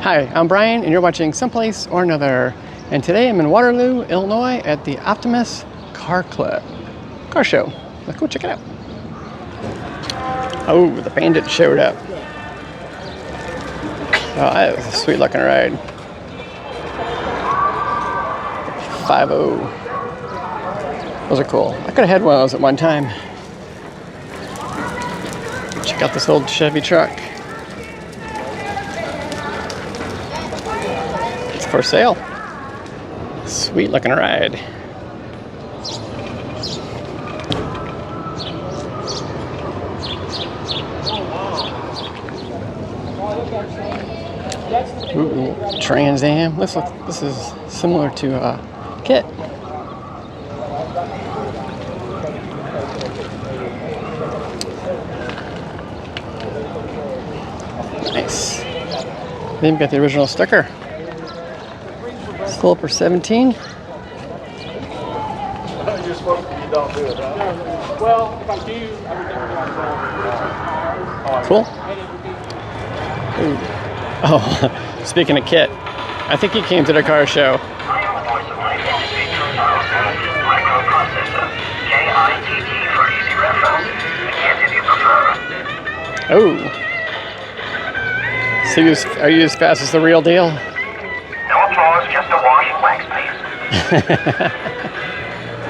Hi, I'm Brian, and you're watching Someplace or Another. And today I'm in Waterloo, Illinois at the Optimist car show. Let's go check it out. Oh, the Bandit showed up. Oh, that was a sweet looking ride. 5.0. Those are cool. I could have had one of those at one time. Check out this old Chevy truck. It's for sale. Sweet looking ride. Ooh, Trans Am. This is similar to Kit. Nice. Then you've got the original sticker. Sold for $17. You're supposed to, you don't do it, huh? Well, if I do, Cool. Ooh. Oh, speaking of Kit, I think he came to the car show. Oh. So are you as fast as the real deal? No applause, just a wash and wax, please.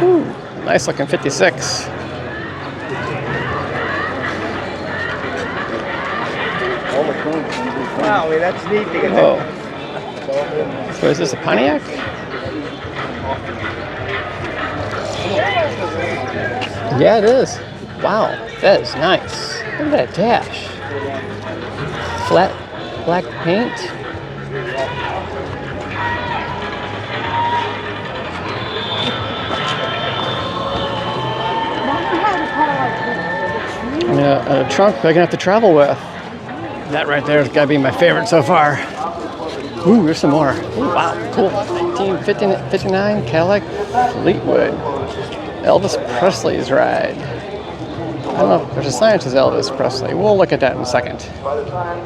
Ooh, nice looking 56. wow, that's neat to get Whoa. So is this a Pontiac? Yeah, it is. Wow, that is nice. Look at that dash. Flat black paint. Yeah, a trunk big enough to travel with. That right there has got to be my favorite so far. Ooh, there's some more. Ooh, wow, cool. 1959 Cadillac Fleetwood. Elvis Presley's ride. I don't know if there's a sign that says Elvis Presley. We'll look at that in a second. By the time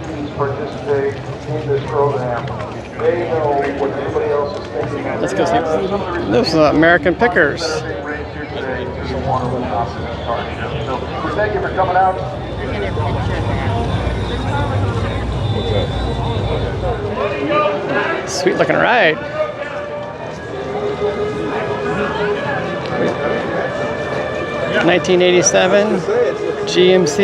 teens participate in this program, they know what everybody else is thinking. Let's go see. Those are American Pickers. So thank you for coming out. Sweet looking ride. Yeah. 1987 GMC.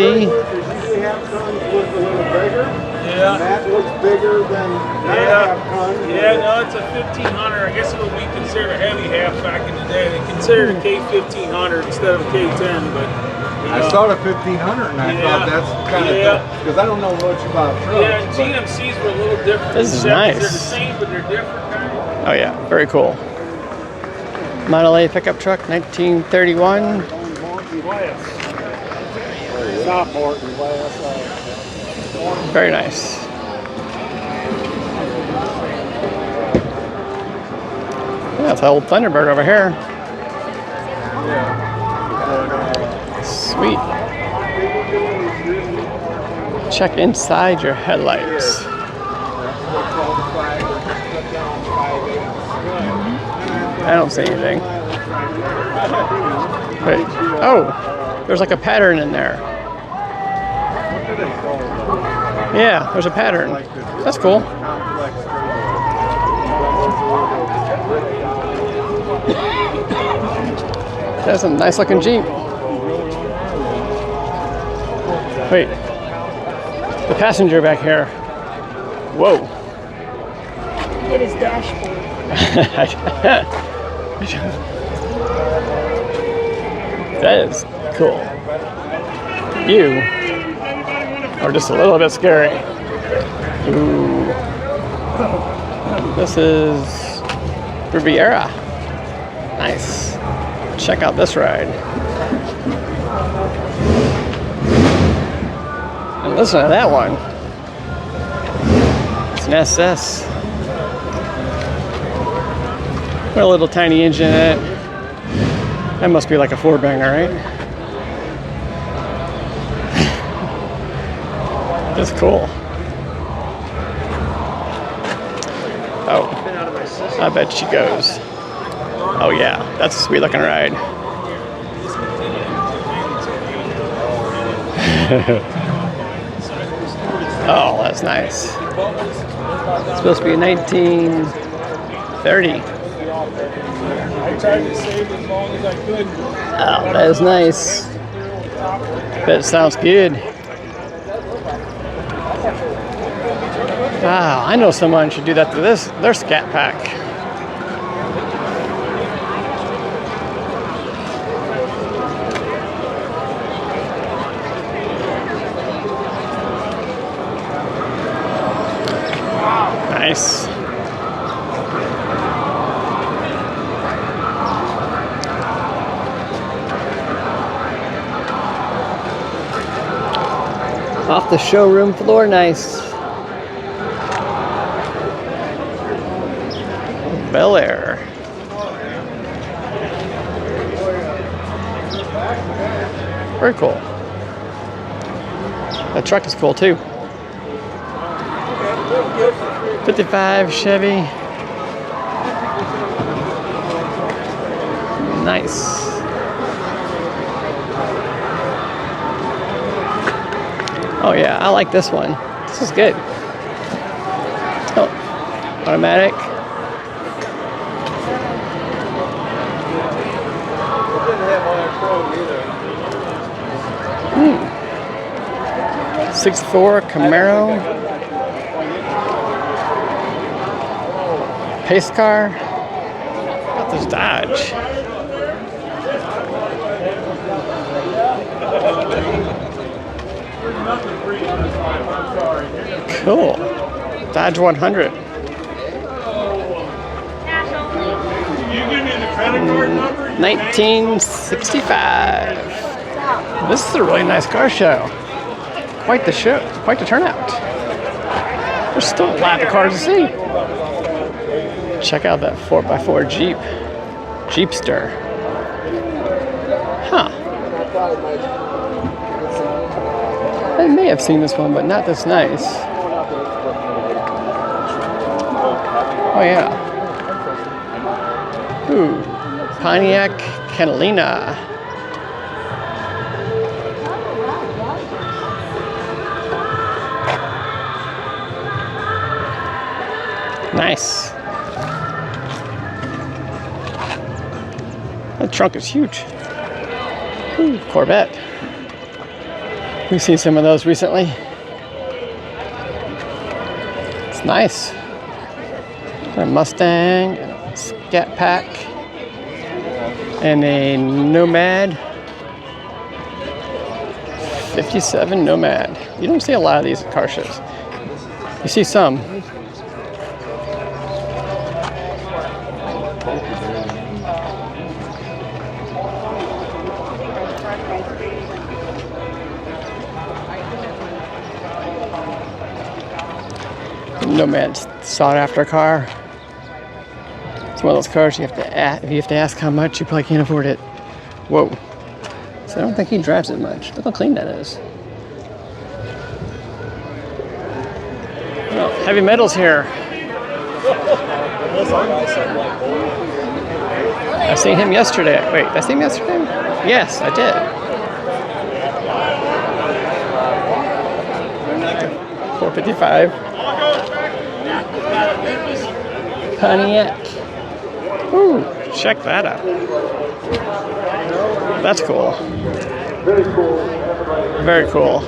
Yeah. That looks bigger than Yeah, no, it's a 1500. I guess it would be considered a heavy half back in the day. They considered a K1500 instead of a K10, but I saw the 1500 and I thought that's kind of because I don't know much about trucks. Yeah, GMCs were a little different. This is than nice. They're the same, but they're different kind of. Oh yeah, very cool. Model A pickup truck, 1931. Very nice. Yeah, it's an old Thunderbird over here. Sweet. Check inside your headlights. I don't see anything. Wait. Oh, there's like a pattern in there. Yeah, there's a pattern. That's cool. That's a nice looking Jeep. Wait. The passenger back here. Whoa. It is dashboard. That is cool. You are just a little bit scary. Ooh. This is Riviera. Nice. Check out this ride. And listen to that one. It's an SS. Got a little tiny engine in it. That must be like a four-banger, right? That's cool. I bet she goes. Oh yeah, that's a sweet looking ride. Oh, that's nice. It's supposed to be a 1930. I tried to save as long as I could. Oh, that is nice. Bet it sounds good. Wow, I know someone should do that to their Scat Pack. Nice. Off the showroom floor, nice. Bel Air. Very cool. That truck is cool too. 55 Chevy. Nice. Oh yeah, I like this one. This is good. Oh, automatic. Hmm. 6'4" Camaro. Pace car. Got this Dodge. Cool. Dodge 100. You give me the credit card number? 1965. This is a really nice car show. Quite the show. Quite the turnout. There's still a lot of cars to see. Check out that 4x4 Jeep. Jeepster. Huh. I may have seen this one, but not this nice. Oh yeah. Ooh. Pontiac Catalina. Nice. That trunk is huge. Ooh, Corvette. We've seen some of those recently. It's nice. A Mustang, a Scat Pack, and a Nomad. 57 Nomad. You don't see a lot of these at car shows. You see some. Nomad's sought after car. It's one of those cars you have to ask, if you have to ask how much, you probably can't afford it. Whoa. So I don't think he drives it much. Look how clean that is. Oh, heavy metals here. I seen him yesterday. Wait, did I see him yesterday? Yes, I did. $455. Pontiac. Ooh, check that out. That's cool. Very cool.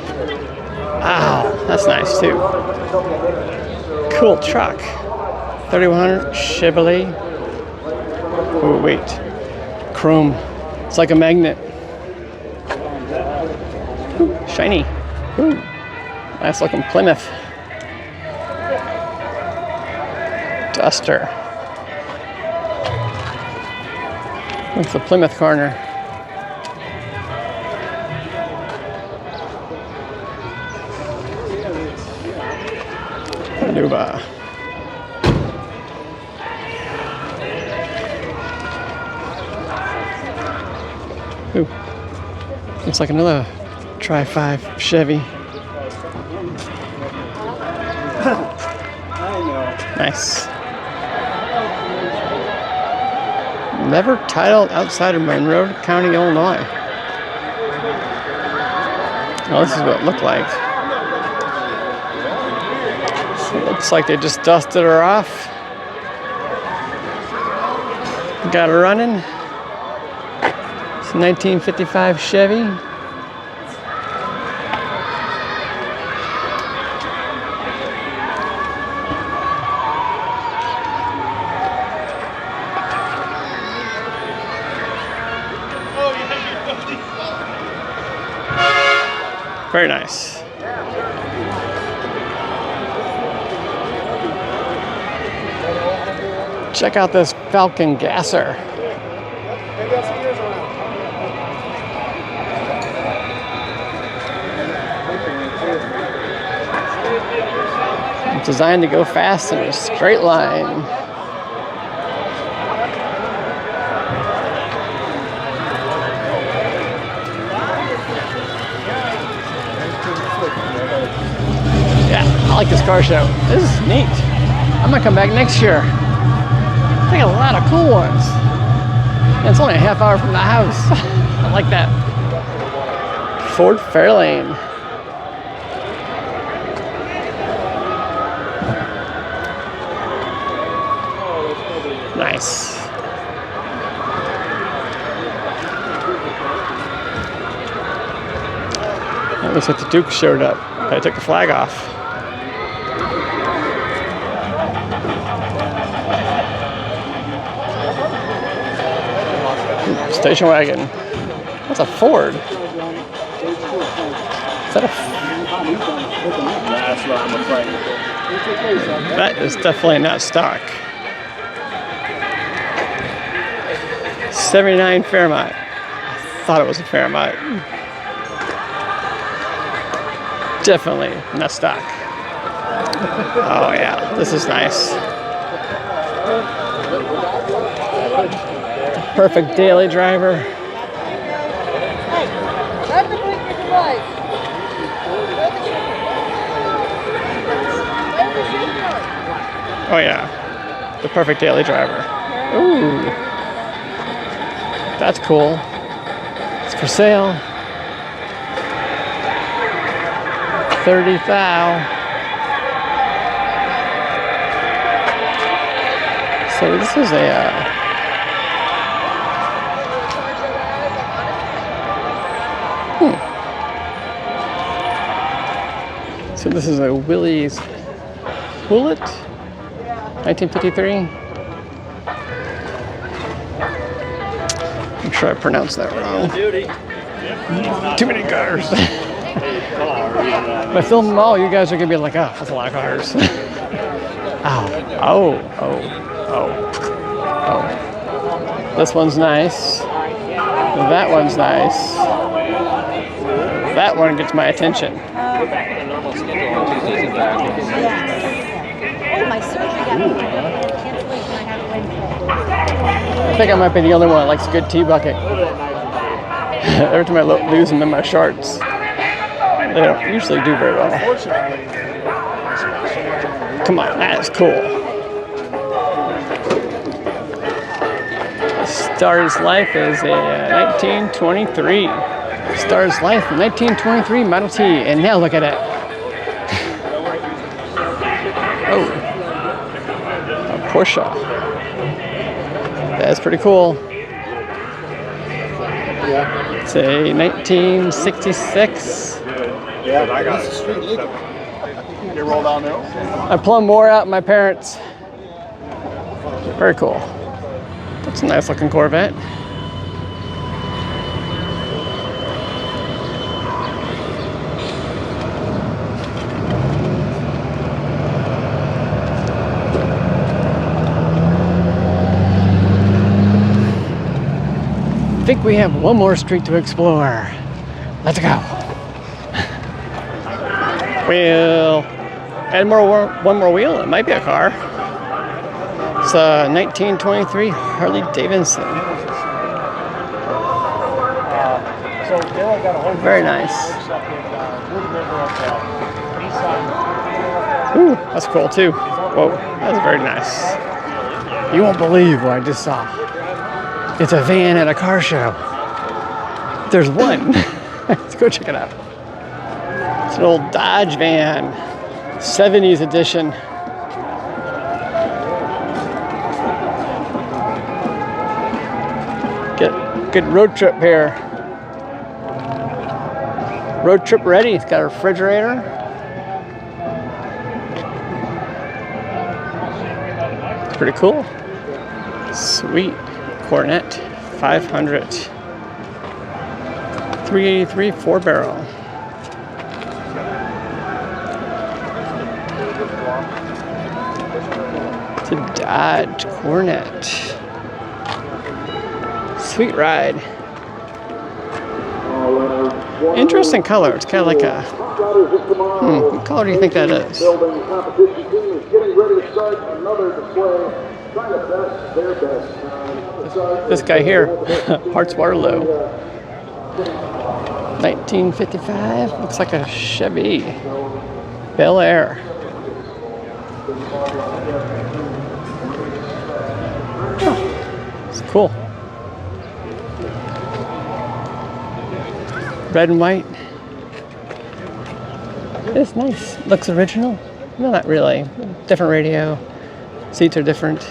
Wow, that's nice too. Cool truck. 3100 Chevy. Oh wait, chrome. It's like a magnet. Ooh, shiny. Ooh, nice looking Plymouth. Duster. With the Plymouth corner. Nuba. Ooh. Looks like another Tri-5 Chevy. Nice. Never titled outside of Monroe County, Illinois. Well, this is what it looked like. So it looks like they just dusted her off. Got her running. It's a 1955 Chevy. Very nice. Check out this Falcon gasser. It's designed to go fast in a straight line. I like this car show. This is neat. I'm gonna come back next year. They got a lot of cool ones. And it's only a half hour from the house. I like that. Ford Fairlane. Nice. It looks like the Duke showed up. I took the flag off. Station wagon. That's a Ford. Is that a? That is definitely not stock. 79 Fairmont. I thought it was a Fairmont. Definitely not stock. Oh yeah, this is nice. Perfect daily driver. Oh yeah, the perfect daily driver. Ooh, that's cool. It's for sale. 30,000. So this is a. So this is a Willys Bullet, 1953. I'm sure I pronounced that wrong. Too many cars. If I film them all, you guys are gonna be like, oh, that's a lot of cars. Oh. This one's nice. That one's nice. That one gets my attention. I think I might be the only one that likes a good tea bucket. Every time I lose them in my shorts, they don't usually do very well. Come on, that is cool. Star's Life is a 1923. Star's Life, 1923 Model T, and now look at it. Oh, a Porsche. That's pretty cool. It's a 1966. Yeah, I got it. You roll down there? I plumb wore out my parents. Very cool. That's a nice looking Corvette. I think we have one more street to explore. Let's go. We'll add one more wheel. It might be a car. It's a 1923 Harley Davidson. Very nice. Ooh, that's cool too. Whoa, that's very nice. You won't believe what I just saw. It's a van at a car show. There's one. Let's go check it out. It's an old Dodge van, 70s edition. Good road trip here. Road trip ready. It's got a refrigerator. It's pretty cool. Sweet. Cornet 500. 383 4-barrel. It's a Dodge Cornet. Sweet ride. Interesting color. It's kind of like a... what color do you think that is? This guy here, Parts Waterloo. 1955. Looks like a Chevy. Bel Air. Huh. It's cool. Red and white. It's nice. Looks original. No, not really. Different radio. Seats are different.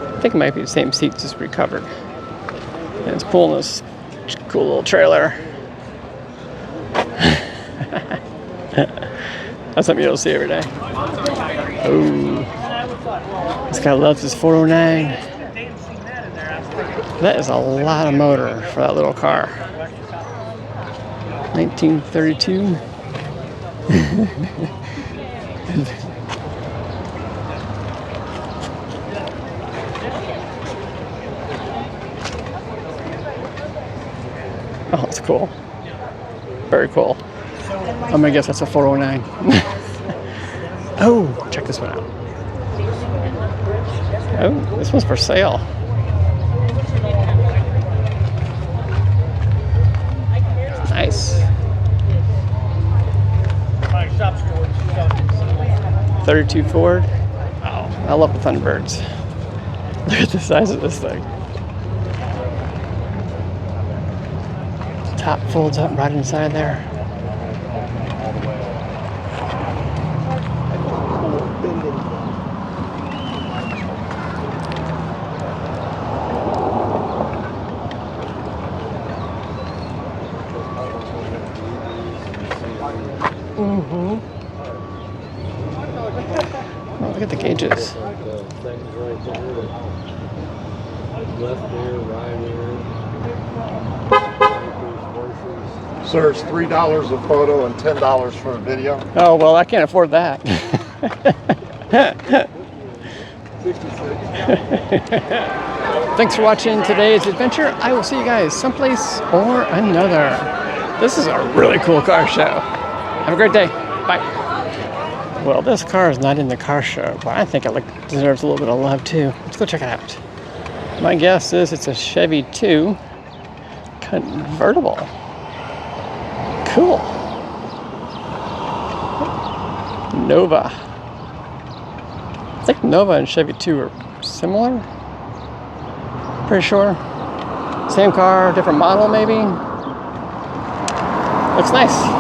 I think it might be the same seats, just recovered. And it's pulling this cool little trailer. That's something you don't see every day. Oh, this guy loves his 409. That is a lot of motor for that little car. 1932. Oh, that's cool. Very cool. I'm gonna guess that's a 409. Oh, check this one out. Oh, this one's for sale. Nice. 32 Ford. Oh, I love the Thunderbirds. Look at the size of this thing. Top folds up right inside there. Oh, look at the gauges. Sir, it's $3 a photo and $10 for a video. Oh, well, I can't afford that. 66. Thanks for watching today's adventure. I will see you guys someplace or another. This is a really cool car show. Have a great day. Bye. Well, this car is not in the car show, but I think it deserves a little bit of love too. Let's go check it out. My guess is it's a Chevy 2 convertible. Cool. Nova. I think Nova and Chevy 2 are similar. Pretty sure. Same car, different model maybe. Looks nice.